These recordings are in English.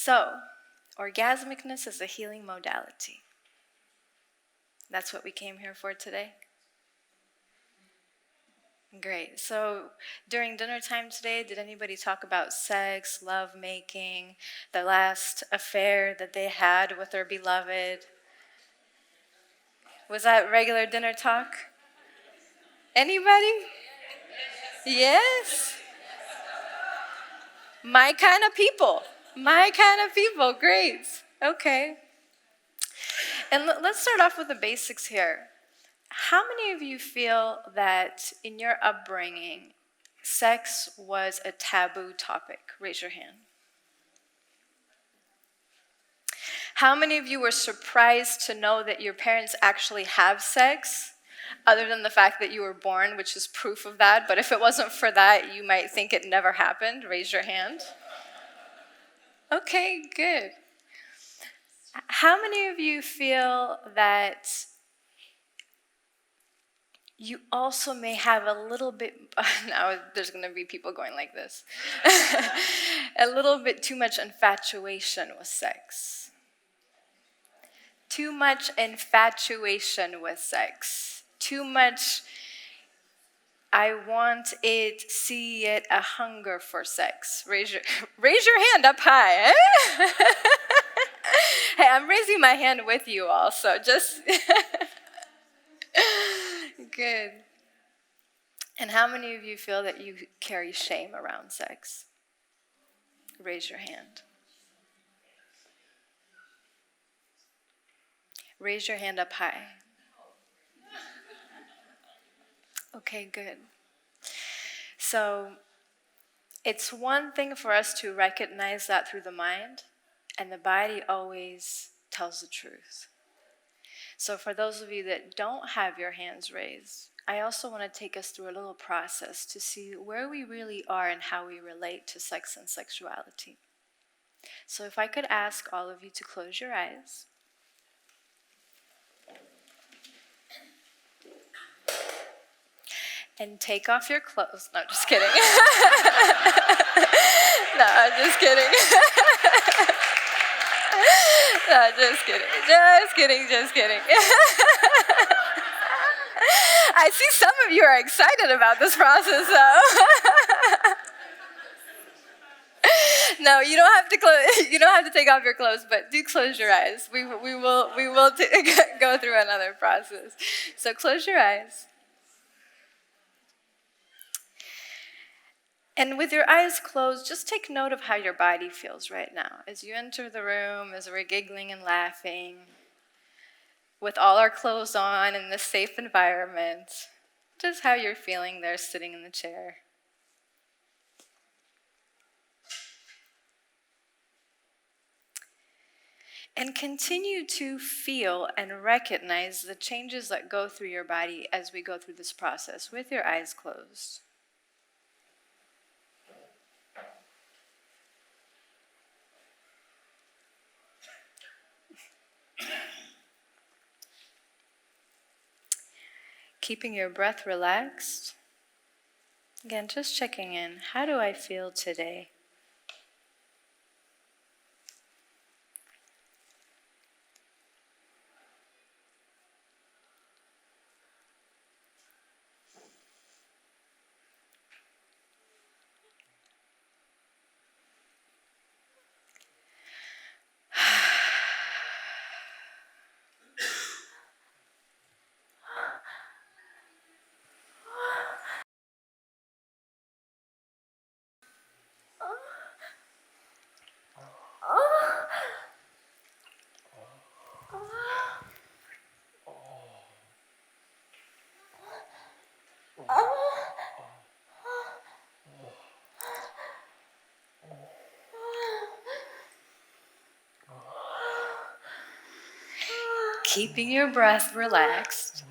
So, orgasmicness is a healing modality. That's what we came here for today? Great. So during dinner time today, did anybody talk about sex, love making, the last affair that they had with their beloved? Was that regular dinner talk? Anybody? Yes? My kind of people. My kind of people. Great. Okay. And let's start off with the basics here. How many of you feel that in your upbringing, sex was a taboo topic? Raise your hand. How many of you were surprised to know that your parents actually have sex, other than the fact that you were born, which is proof of that? But if it wasn't for that, you might think it never happened. Raise your hand. Okay, good. How many of you feel that you also may have a little bit, now there's going to be people going like this, a little bit too much infatuation with sex? Too much infatuation with sex. Too much, I want it, see it, a hunger for sex. Raise your hand up high. Eh? Hey, I'm raising my hand with you all, so just... Good. And how many of you feel that you carry shame around sex? Raise your hand. Raise your hand up high. Okay, good. So it's one thing for us to recognize that through the mind, and the body always tells the truth. So for those of you that don't have your hands raised, I also want to take us through a little process to see where we really are and how we relate to sex and sexuality. So if I could ask all of you to close your eyes. And take off your clothes. No, just kidding. No, I'm just kidding. No, just kidding. Just kidding, just kidding. I see some of you are excited about this process, though. No, you don't have to you don't have to take off your clothes, but do close your eyes. We will go through another process. So close your eyes. And with your eyes closed, just take note of how your body feels right now. As you enter the room, as we're giggling and laughing, with all our clothes on in this safe environment, just how you're feeling there sitting in the chair. And continue to feel and recognize the changes that go through your body as we go through this process with your eyes closed. Keeping your breath relaxed. Again, just checking in. How do I feel today? Keeping your breath relaxed.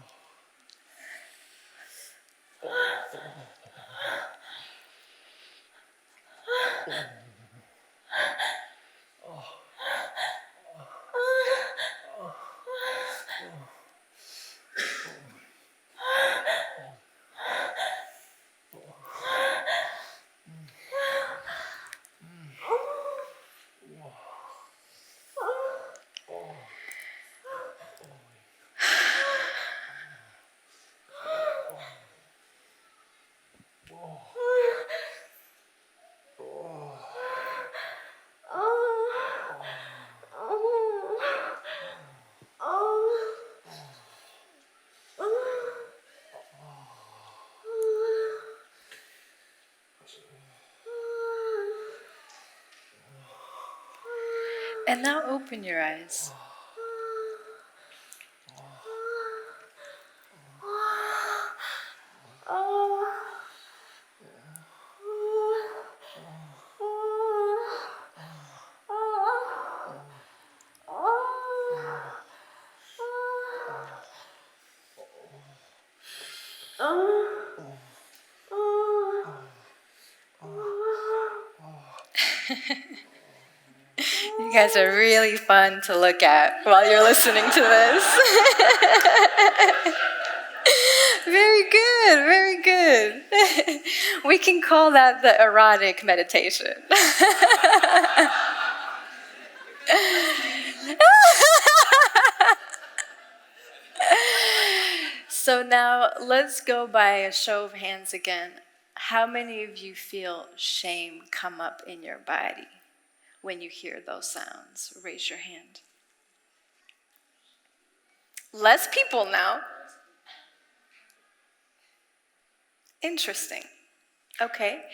And now open your eyes. You guys are really fun to look at while you're listening to this. Very good, very good. We can call that the erotic meditation. So now let's go by a show of hands again. How many of you feel shame come up in your body when you hear those sounds? Raise your hand. Less people now. Interesting. Okay.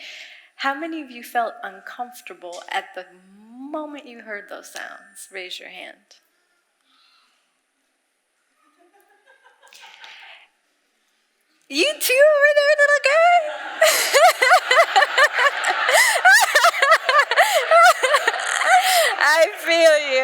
How many of you felt uncomfortable at the moment you heard those sounds? Raise your hand. You too over there, little girl? I feel you.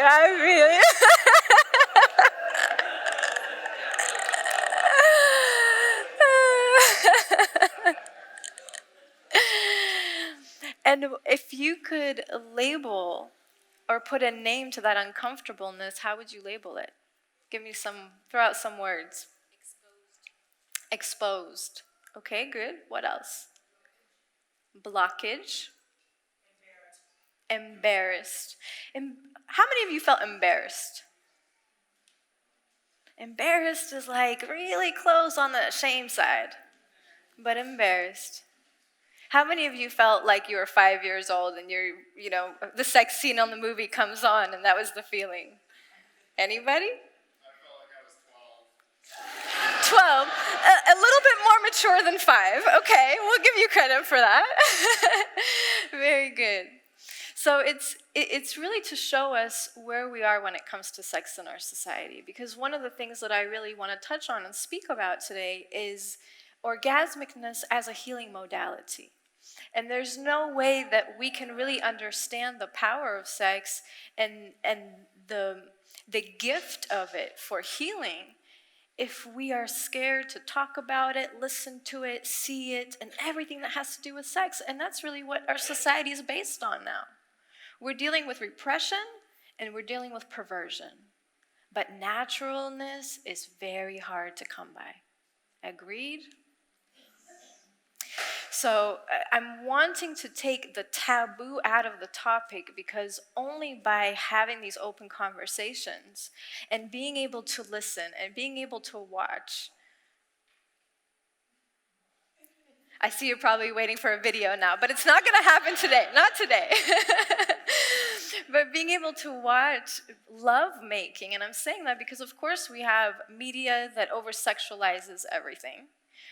And if you could label or put a name to that uncomfortableness, how would you label it? Throw out some words. Exposed. Okay, good. What else? Blockage. Embarrassed. How many of you felt embarrassed? Embarrassed is like really close on the shame side, but embarrassed. How many of you felt like you were 5 years old and the sex scene on the movie comes on and that was the feeling? Anybody? I felt like I was 12. 12. A little bit more mature than 5. Okay, we'll give you credit for that. Very good. So it's really to show us where we are when it comes to sex in our society. Because one of the things that I really want to touch on and speak about today is orgasmicness as a healing modality. And there's no way that we can really understand the power of sex and the gift of it for healing if we are scared to talk about it, listen to it, see it, and everything that has to do with sex. And that's really what our society is based on now. We're dealing with repression and we're dealing with perversion. But naturalness is very hard to come by. Agreed? So I'm wanting to take the taboo out of the topic because only by having these open conversations and being able to listen and being able to watch. I see you're probably waiting for a video now, but it's not going to happen today. Not today. But being able to watch love making, and I'm saying that because of course we have media that over-sexualizes everything.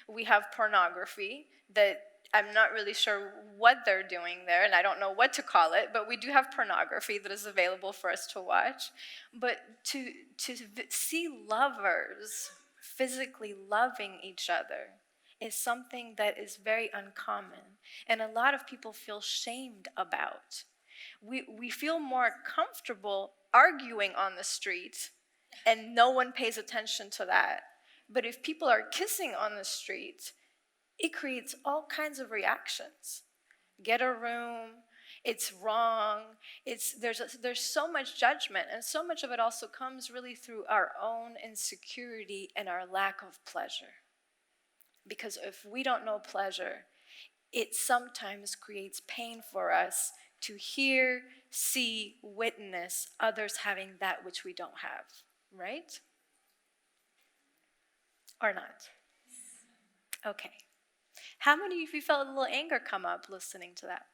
We have pornography that I'm not really sure what they're doing there, and I don't know what to call it, but we do have pornography that is available for us to watch. But to see lovers physically loving each other is something that is very uncommon, and a lot of people feel shamed about. We feel more comfortable arguing on the street, and no one pays attention to that. But if people are kissing on the street, it creates all kinds of reactions. Get a room, it's wrong, there's so much judgment, and so much of it also comes really through our own insecurity and our lack of pleasure. Because if we don't know pleasure, it sometimes creates pain for us to hear, see, witness others having that which we don't have, right? Or not? Okay. How many of you felt a little anger come up listening to that?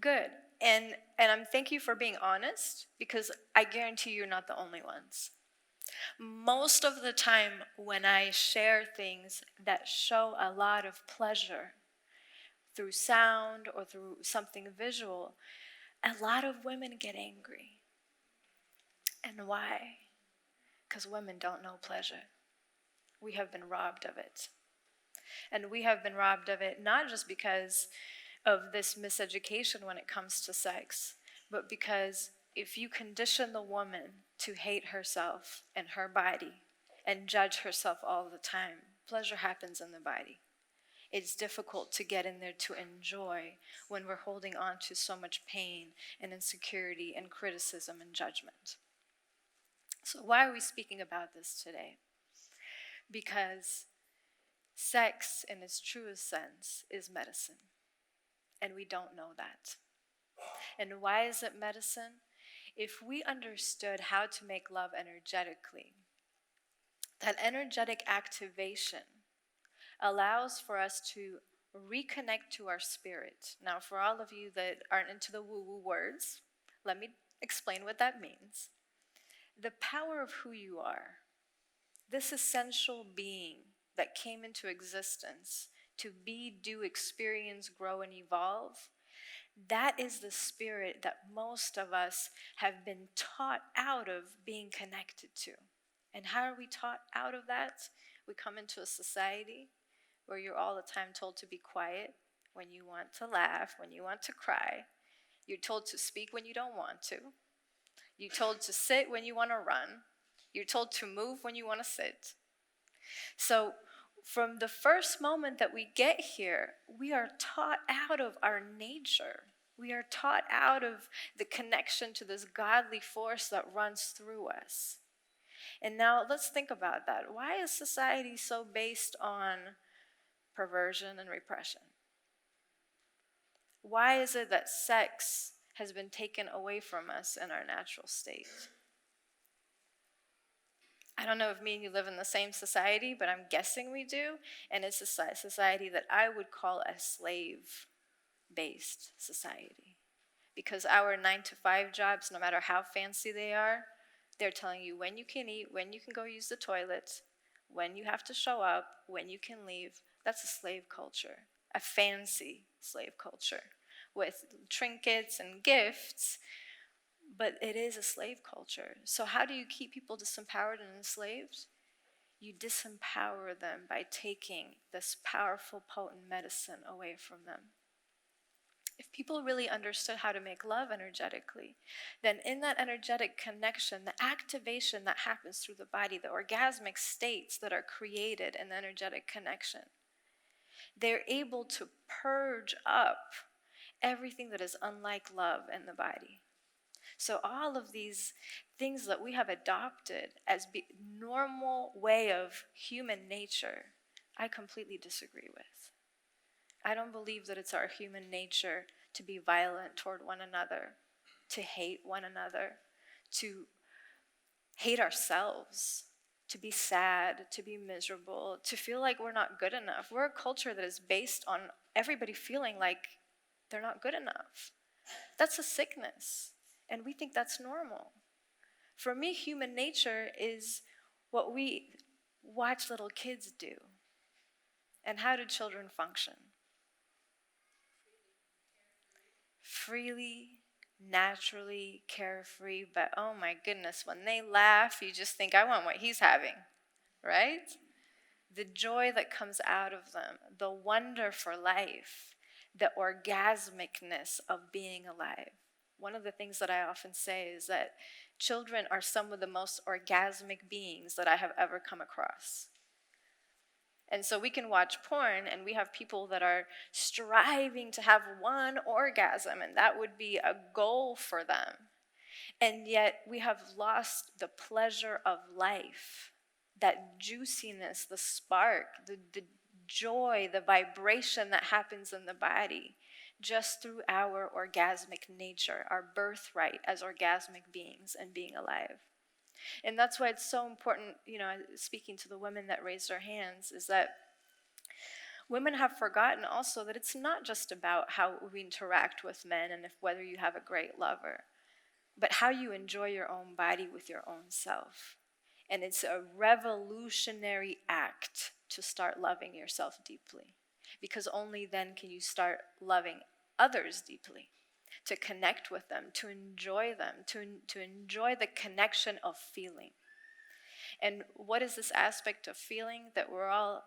Good. And thank you for being honest, because I guarantee you're not the only ones. Most of the time when I share things that show a lot of pleasure, through sound or through something visual, a lot of women get angry. And why? Because women don't know pleasure. We have been robbed of it. And we have been robbed of it not just because of this miseducation when it comes to sex, but because if you condition the woman to hate herself and her body and judge herself all the time, pleasure happens in the body. It's difficult to get in there to enjoy when we're holding on to so much pain and insecurity and criticism and judgment. So why are we speaking about this today? Because sex, in its truest sense, is medicine. And we don't know that. And why is it medicine? If we understood how to make love energetically, that energetic activation allows for us to reconnect to our spirit. Now, for all of you that aren't into the woo-woo words, let me explain what that means. The power of who you are, this essential being that came into existence to be, do, experience, grow, and evolve, that is the spirit that most of us have been taught out of being connected to. And how are we taught out of that? We come into a society where you're all the time told to be quiet when you want to laugh, when you want to cry. You're told to speak when you don't want to. You're told to sit when you want to run. You're told to move when you want to sit. So from the first moment that we get here, we are taught out of our nature. We are taught out of the connection to this godly force that runs through us. And now let's think about that. Why is society so based on perversion and repression? Why is it that sex has been taken away from us in our natural state? I don't know if me and you live in the same society, but I'm guessing we do. And it's a society that I would call a slave-based society. Because our 9-to-5 jobs, no matter how fancy they are, they're telling you when you can eat, when you can go use the toilet, when you have to show up, when you can leave. That's a slave culture, a fancy slave culture with trinkets and gifts, but it is a slave culture. So how do you keep people disempowered and enslaved? You disempower them by taking this powerful, potent medicine away from them. If people really understood how to make love energetically, then in that energetic connection, the activation that happens through the body, the orgasmic states that are created in the energetic connection, they're able to purge up everything that is unlike love in the body. So all of these things that we have adopted as normal way of human nature, I completely disagree with. I don't believe that it's our human nature to be violent toward one another, to hate one another, to hate ourselves, to be sad, to be miserable, to feel like we're not good enough. We're a culture that is based on everybody feeling like they're not good enough. That's a sickness, and we think that's normal. For me, human nature is what we watch little kids do. And how do children function? Freely, naturally, carefree, but oh my goodness, when they laugh, you just think, I want what he's having, right? The joy that comes out of them, the wonder for life, the orgasmicness of being alive. One of the things that I often say is that children are some of the most orgasmic beings that I have ever come across. And so we can watch porn and we have people that are striving to have one orgasm, and that would be a goal for them. And yet we have lost the pleasure of life, that juiciness, the spark, the joy, the vibration that happens in the body just through our orgasmic nature, our birthright as orgasmic beings and being alive. And that's why it's so important, speaking to the women that raised their hands, is that women have forgotten also that it's not just about how we interact with men and whether you have a great lover, but how you enjoy your own body with your own self. And it's a revolutionary act to start loving yourself deeply. because only then can you start loving others deeply, to connect with them, to enjoy them, to enjoy the connection of feeling. And what is this aspect of feeling that we're all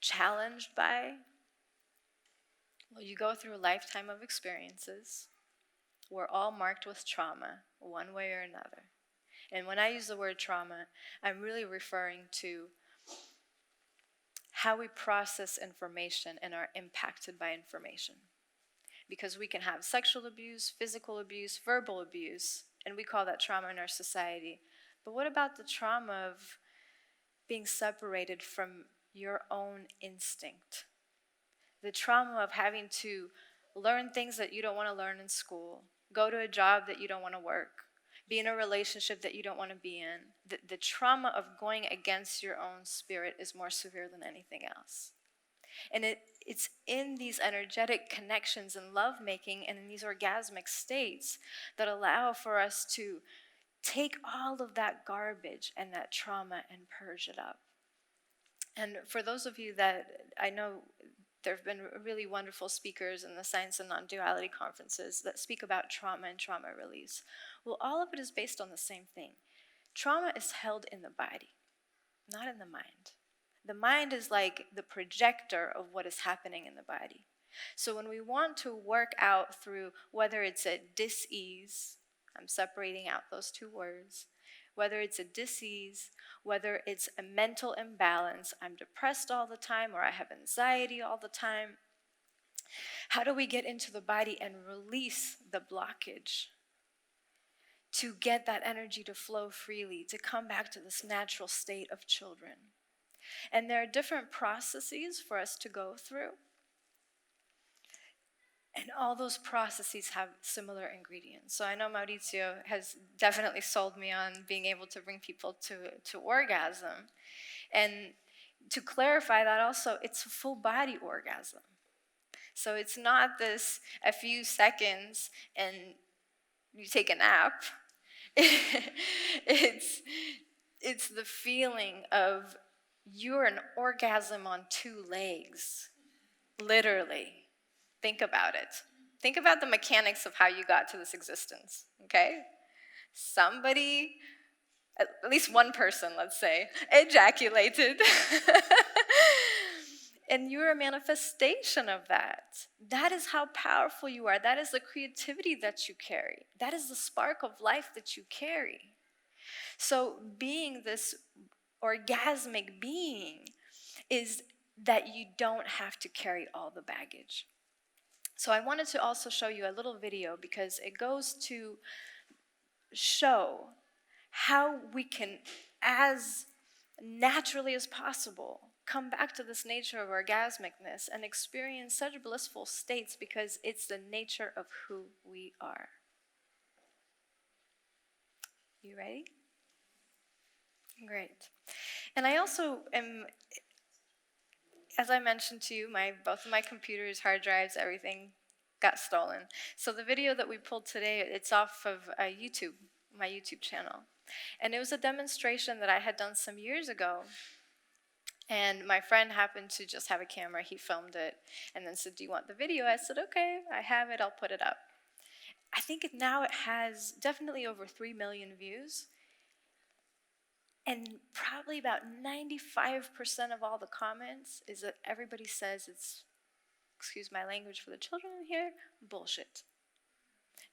challenged by? Well, you go through a lifetime of experiences. We're all marked with trauma, one way or another. And when I use the word trauma, I'm really referring to how we process information and are impacted by information. Because we can have sexual abuse, physical abuse, verbal abuse, and we call that trauma in our society. But what about the trauma of being separated from your own instinct? The trauma of having to learn things that you don't want to learn in school, go to a job that you don't want to work, be in a relationship that you don't want to be in. The trauma of going against your own spirit is more severe than anything else. And it's in these energetic connections and lovemaking and in these orgasmic states that allow for us to take all of that garbage and that trauma and purge it up. And for those of you that I know, there have been really wonderful speakers in the Science and Non-Duality conferences that speak about trauma and trauma release. Well, all of it is based on the same thing. Trauma is held in the body, not in the mind. The mind is like the projector of what is happening in the body. So when we want to work out through whether it's a dis-ease, I'm separating out those two words, whether it's a dis-ease, whether it's a mental imbalance, I'm depressed all the time or I have anxiety all the time, how do we get into the body and release the blockage to get that energy to flow freely, to come back to this natural state of children? And there are different processes for us to go through. And all those processes have similar ingredients. So I know Mauricio has definitely sold me on being able to bring people to orgasm. And to clarify that also, it's a full body orgasm. So it's not this a few seconds and you take a nap. It's the feeling of you're an orgasm on two legs, literally. Think about it. Think about the mechanics of how you got to this existence, okay? Somebody, at least one person, let's say, ejaculated. And you're a manifestation of that. That is how powerful you are. That is the creativity that you carry. That is the spark of life that you carry. So being this orgasmic being is that you don't have to carry all the baggage. So I wanted to also show you a little video because it goes to show how we can, as naturally as possible, come back to this nature of orgasmicness and experience such blissful states because it's the nature of who we are. You ready? Great. And I also am, as I mentioned to you, both of my computers, hard drives, everything got stolen. So the video that we pulled today, it's off of YouTube, my YouTube channel. And it was a demonstration that I had done some years ago. And my friend happened to just have a camera. He filmed it and then said, "Do you want the video?" I said, "Okay, I have it. I'll put it up." I think now it has definitely over 3 million views. And probably about 95% of all the comments is that everybody says it's, excuse my language for the children in here, bullshit.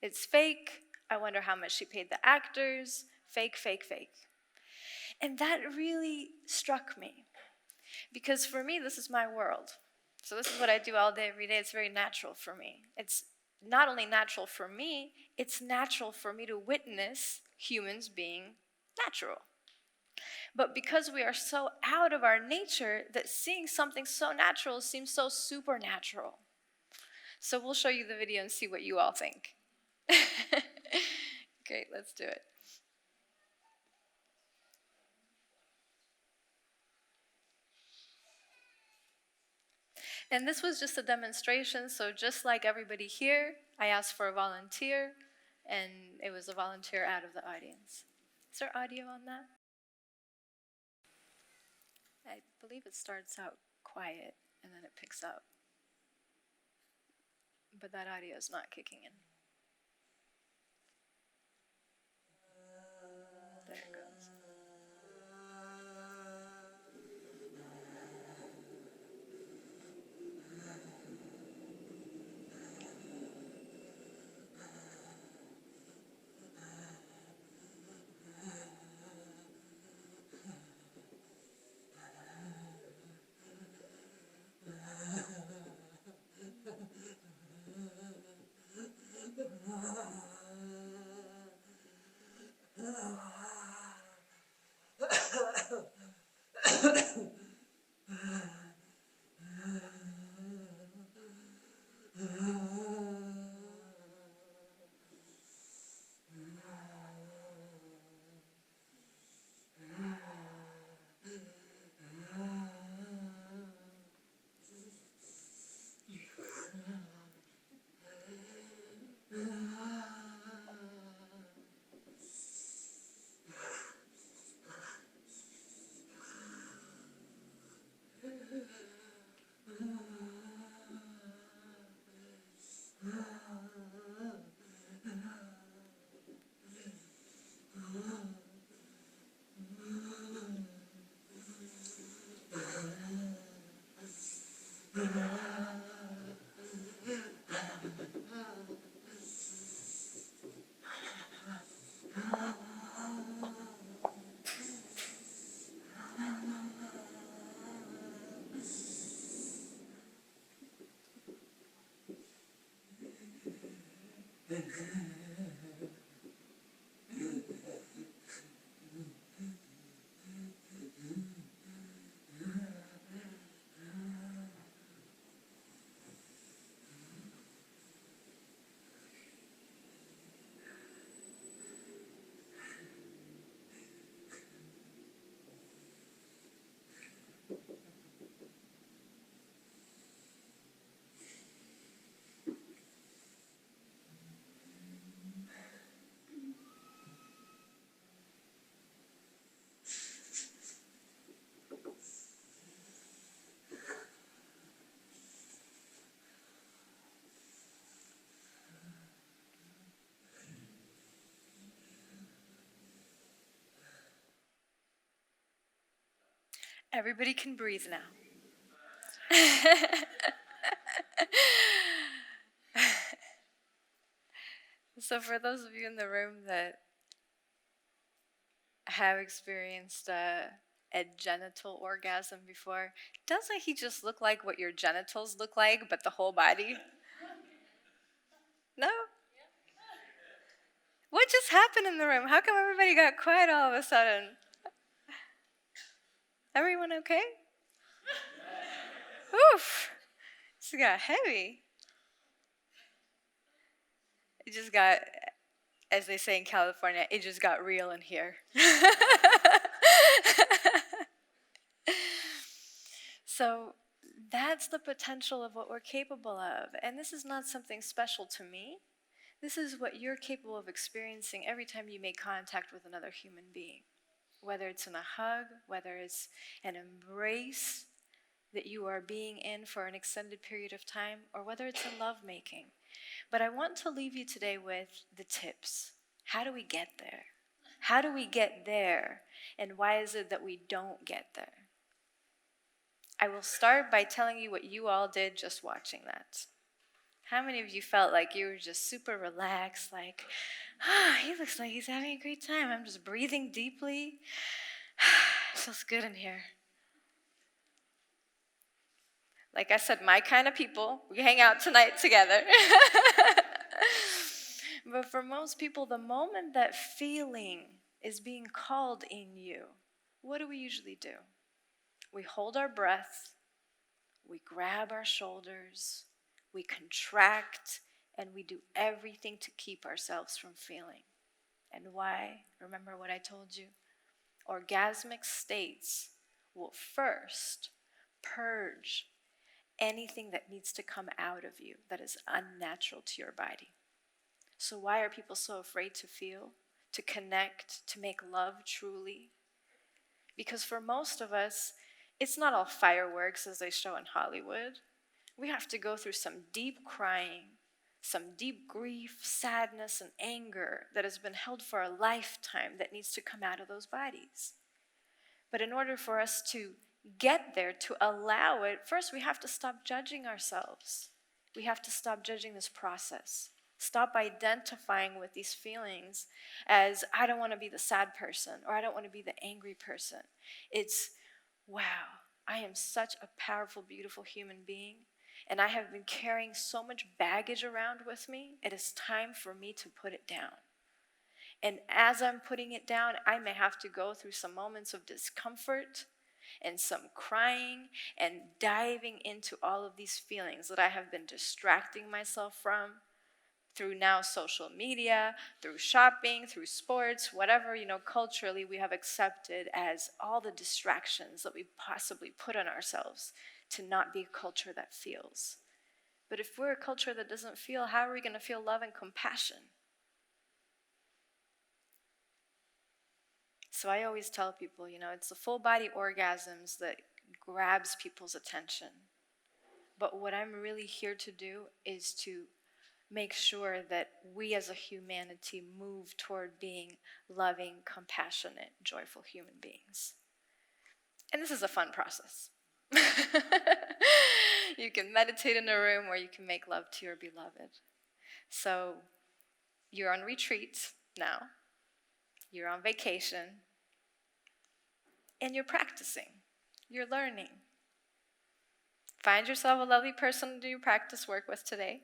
It's fake. I wonder how much she paid the actors. Fake, fake, fake. And that really struck me. Because for me, this is my world. So this is what I do all day, every day. It's very natural for me. It's not only natural for me, it's natural for me to witness humans being natural. But because we are so out of our nature, that seeing something so natural seems so supernatural. So we'll show you the video and see what you all think. Great, let's do it. And this was just a demonstration, so just like everybody here, I asked for a volunteer, and it was a volunteer out of the audience. Is there audio on that? I believe it starts out quiet. and then it picks up. But that audio is not kicking in. There it goes. Everybody can breathe now. So for those of you in the room that have experienced a genital orgasm before, doesn't he just look like what your genitals look like, but the whole body? No? What just happened in the room? How come everybody got quiet all of a sudden? Everyone okay? Oof. This got heavy. It just got, as they say in California, it just got real in here. So that's the potential of what we're capable of. And this is not something special to me. This is what you're capable of experiencing every time you make contact with another human being. Whether it's in a hug, whether it's an embrace that you are being in for an extended period of time, or whether it's in lovemaking. But I want to leave you today with the tips. How do we get there? How do we get there? And why is it that we don't get there? I will start by telling you what you all did just watching that. How many of you felt like you were just super relaxed, like, he looks like he's having a great time. I'm just breathing deeply. It feels good in here. Like I said, my kind of people, we hang out tonight together. But for most people, the moment that feeling is being called in you, what do we usually do? We hold our breath, we grab our shoulders, we contract, and we do everything to keep ourselves from feeling. And why? Remember what I told you? Orgasmic states will first purge anything that needs to come out of you that is unnatural to your body. So why are people so afraid to feel, to connect, to make love truly? Because for most of us, it's not all fireworks as they show in Hollywood. We have to go through some deep crying, some deep grief, sadness, and anger that has been held for a lifetime that needs to come out of those bodies. But in order for us to get there, to allow it, first we have to stop judging ourselves. We have to stop judging this process. Stop identifying with these feelings as, I don't want to be the sad person, or I don't want to be the angry person. It's, wow, I am such a powerful, beautiful human being, and I have been carrying so much baggage around with me. It is time for me to put it down. And as I'm putting it down, I may have to go through some moments of discomfort and some crying and diving into all of these feelings that I have been distracting myself from through now social media, through shopping, through sports, whatever, culturally we have accepted as all the distractions that we possibly put on ourselves to not be a culture that feels. But if we're a culture that doesn't feel, how are we going to feel love and compassion? So I always tell people, it's the full body orgasms that grabs people's attention. But what I'm really here to do is to make sure that we as a humanity move toward being loving, compassionate, joyful human beings. And this is a fun process. You can meditate in a room or you can make love to your beloved. So you're on retreat now. You're on vacation. And you're practicing. You're learning. Find yourself a lovely person to do your practice work with today.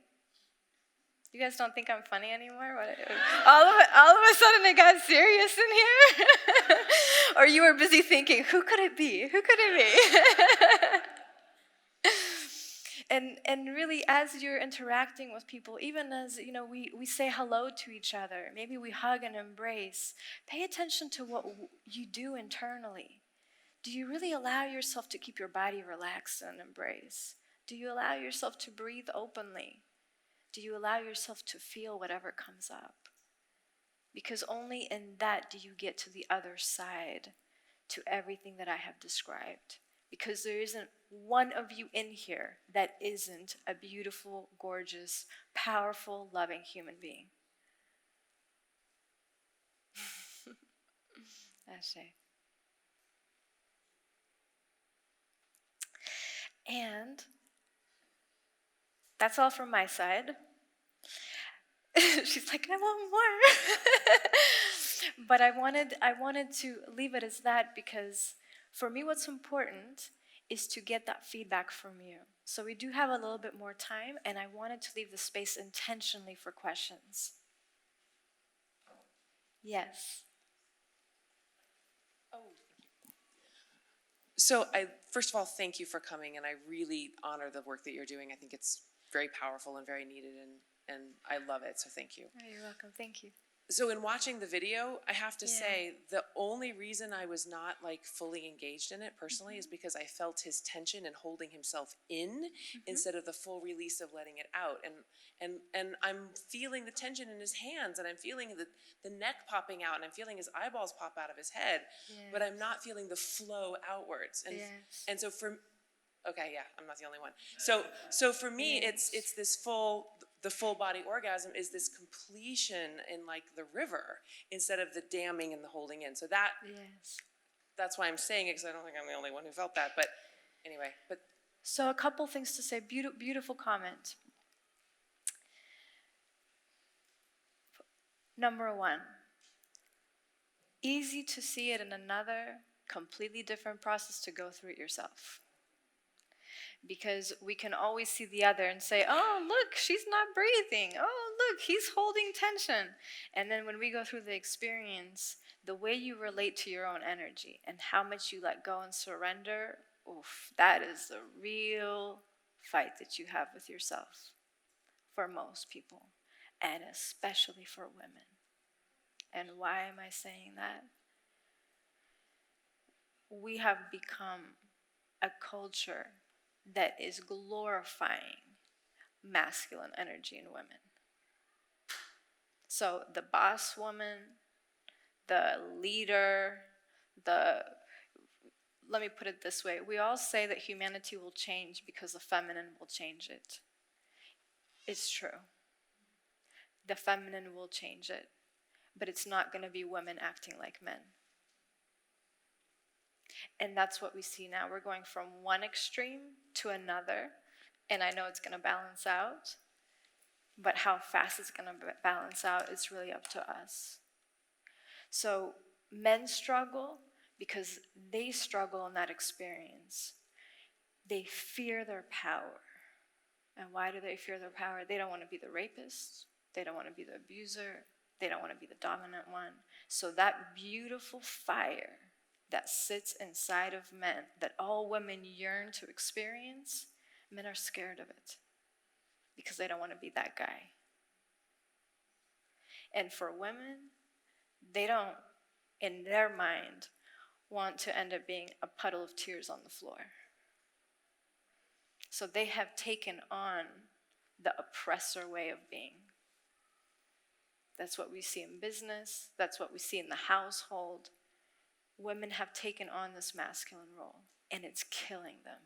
You guys don't think I'm funny anymore? All of a sudden it got serious in here? Or you were busy thinking, who could it be? Who could it be? And really, as you're interacting with people, even as we say hello to each other, maybe we hug and embrace, pay attention to what you do internally. Do you really allow yourself to keep your body relaxed and embrace? Do you allow yourself to breathe openly? Do you allow yourself to feel whatever comes up? Because only in that do you get to the other side, to everything that I have described. Because there isn't one of you in here that isn't a beautiful, gorgeous, powerful, loving human being. Ashe. And that's all from my side. She's like, I want more. But I wanted to leave it as that because for me what's important is to get that feedback from you. So we do have a little bit more time, and I wanted to leave the space intentionally for questions. Yes. Oh, so first of all, thank you for coming, and I really honor the work that you're doing. I think it's very powerful and very needed, and I love it, so thank you. Oh, you're welcome. Thank you. So in watching the video, I have to say the only reason I was not fully engaged in it personally is because I felt his tension and holding himself in instead of the full release of letting it out. And I'm feeling the tension in his hands, and I'm feeling the neck popping out, and I'm feeling his eyeballs pop out of his head, but I'm not feeling the flow outwards. And so I'm not the only one. So for me, it's this the full body orgasm is this completion in the river instead of the damming and the holding in. So that's why I'm saying it, because I don't think I'm the only one who felt that. But anyway, so a couple things to say. Beautiful comment. Number one, easy to see it in another completely different process to go through it yourself. Because we can always see the other and say, oh, look, she's not breathing. Oh, look, he's holding tension. And then when we go through the experience, the way you relate to your own energy and how much you let go and surrender, that is the real fight that you have with yourself for most people, and especially for women. And why am I saying that? We have become a culture that is glorifying masculine energy in women. So the boss woman, the leader, the let me put it this way. We all say that humanity will change because the feminine will change it. It's true. The feminine will change it, but it's not going to be women acting like men. And that's what we see now. We're going from one extreme to another, and I know it's going to balance out, but how fast it's going to balance out is really up to us. So men struggle because they struggle in that experience. They fear their power. And why do they fear their power? They don't want to be the rapist. They don't want to be the abuser. They don't want to be the dominant one. So that beautiful fire that sits inside of men, that all women yearn to experience, men are scared of it because they don't want to be that guy. And for women, they don't, in their mind, want to end up being a puddle of tears on the floor. So they have taken on the oppressor way of being. That's what we see in business. That's what we see in the household. Women have taken on this masculine role, and it's killing them.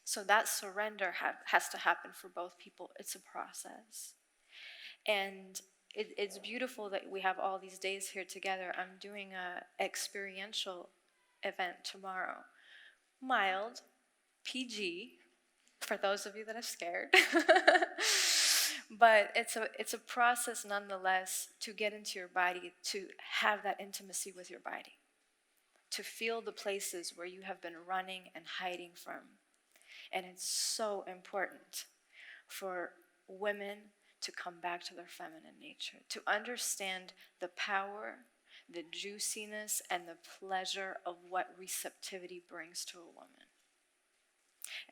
So that surrender has to happen for both people. It's a process. And it's beautiful that we have all these days here together. I'm doing an experiential event tomorrow. Mild, PG, for those of you that are scared. But it's a process nonetheless to get into your body, to have that intimacy with your body, to feel the places where you have been running and hiding from. And it's so important for women to come back to their feminine nature, to understand the power, the juiciness, and the pleasure of what receptivity brings to a woman.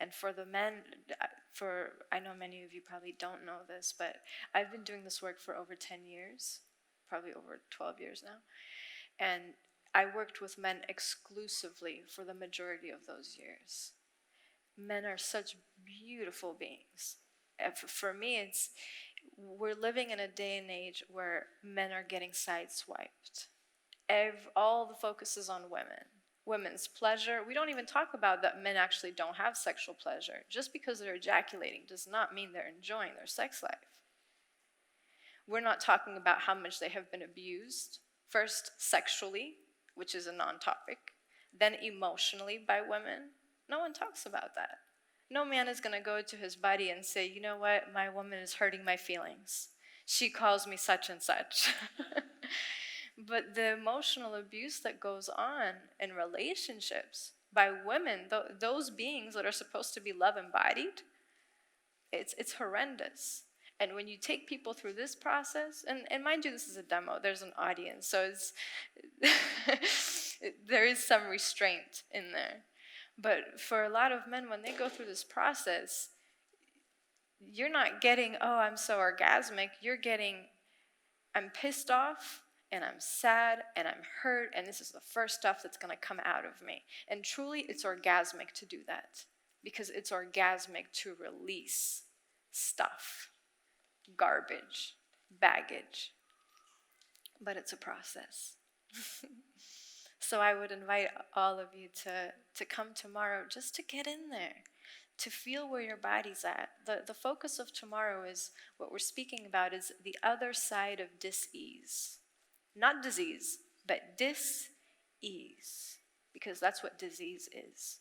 And for the men, I know many of you probably don't know this, but I've been doing this work for over 10 years, probably over 12 years now. And I worked with men exclusively for the majority of those years. Men are such beautiful beings. And for me, we're living in a day and age where men are getting sideswiped. All the focus is on women. Women's pleasure. We don't even talk about that men actually don't have sexual pleasure. Just because they're ejaculating does not mean they're enjoying their sex life. We're not talking about how much they have been abused. First, sexually, which is a non-topic. Then emotionally by women. No one talks about that. No man is going to go to his buddy and say, you know what, my woman is hurting my feelings. She calls me such and such. But the emotional abuse that goes on in relationships by women, those beings that are supposed to be love embodied, it's horrendous. And when you take people through this process, and mind you, this is a demo, there's an audience, so there is some restraint in there. But for a lot of men, when they go through this process, you're not getting, oh, I'm so orgasmic. You're getting, I'm pissed off, and I'm sad, and I'm hurt, and this is the first stuff that's going to come out of me. And truly, it's orgasmic to do that, because it's orgasmic to release stuff, garbage, baggage. But it's a process. So I would invite all of you to come tomorrow just to get in there, to feel where your body's at. The focus of tomorrow is, what we're speaking about is the other side of dis-ease. Not disease, but dis-ease, because that's what disease is.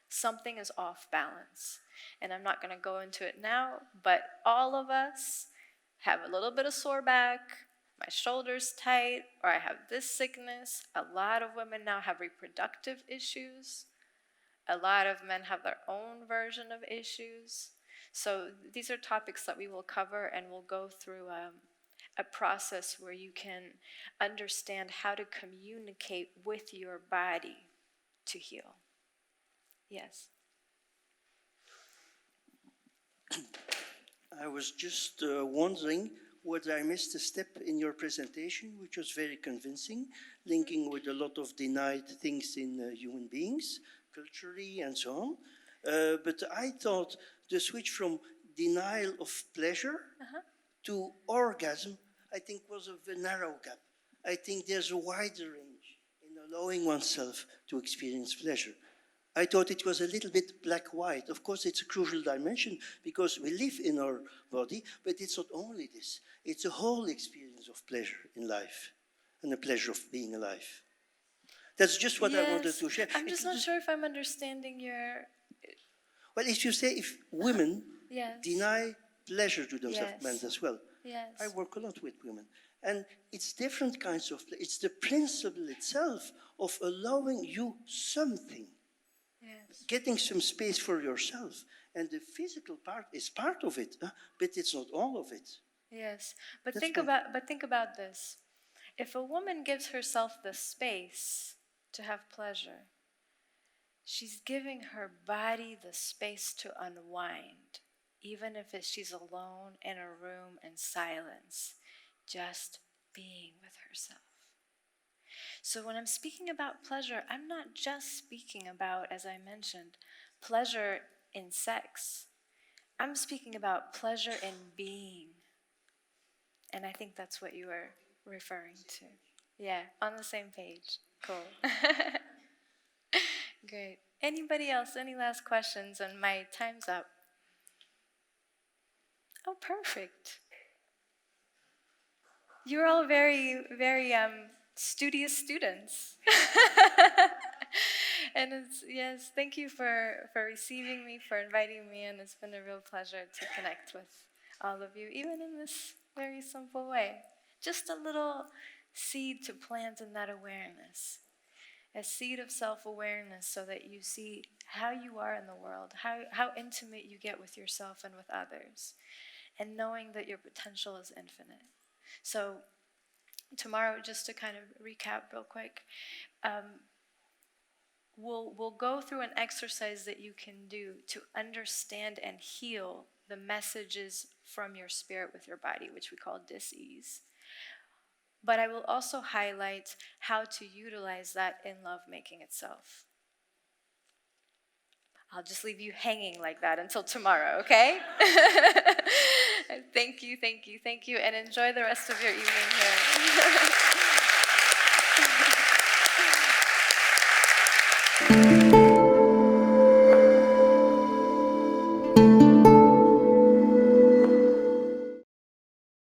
Something is off balance. And I'm not going to go into it now, but all of us have a little bit of sore back, my shoulder's tight, or I have this sickness. A lot of women now have reproductive issues. A lot of men have their own version of issues. So these are topics that we will cover, and we'll go through a process where you can understand how to communicate with your body to heal. Yes? I was just wondering whether I missed a step in your presentation, which was very convincing, linking with a lot of denied things in human beings, culturally and so on. But I thought the switch from denial of pleasure to orgasm, I think, was a narrow gap. I think there's a wider range in a allowing oneself to experience pleasure. I thought it was a little bit black-white. Of course, it's a crucial dimension because we live in our body, but it's not only this. It's a whole experience of pleasure in life and the pleasure of being alive. That's just what I wanted to share. I'm just not sure if I'm understanding your. Well, if you say if women Yes. deny pleasure to themselves, Yes. men as well. Yes. I work a lot with women. And it's different kinds of, it's the principle itself of allowing you something. Yes. Getting some space for yourself. And the physical part is part of it, but it's not all of it. Yes. But That's think about this. If a woman gives herself the space to have pleasure, she's giving her body the space to unwind, even if she's alone in a room in silence, just being with herself. So when I'm speaking about pleasure, I'm not just speaking about, as I mentioned, pleasure in sex. I'm speaking about pleasure in being. And I think that's what you were referring to. Yeah, on the same page. Cool. Great. Anybody else? Any last questions? And my time's up. Oh, perfect. You're all very, very studious students. And yes, thank you for receiving me, for inviting me in. It's been a real pleasure to connect with all of you, even in this very simple way. Just a little seed to plant in that awareness. A seed of self-awareness so that you see how you are in the world, how intimate you get with yourself and with others, and knowing that your potential is infinite. So tomorrow, just to kind of recap real quick, we'll go through an exercise that you can do to understand and heal the messages from your spirit with your body, which we call dis-ease. But I will also highlight how to utilize that in lovemaking itself. I'll just leave you hanging like that until tomorrow, okay? Thank you, and enjoy the rest of your evening here.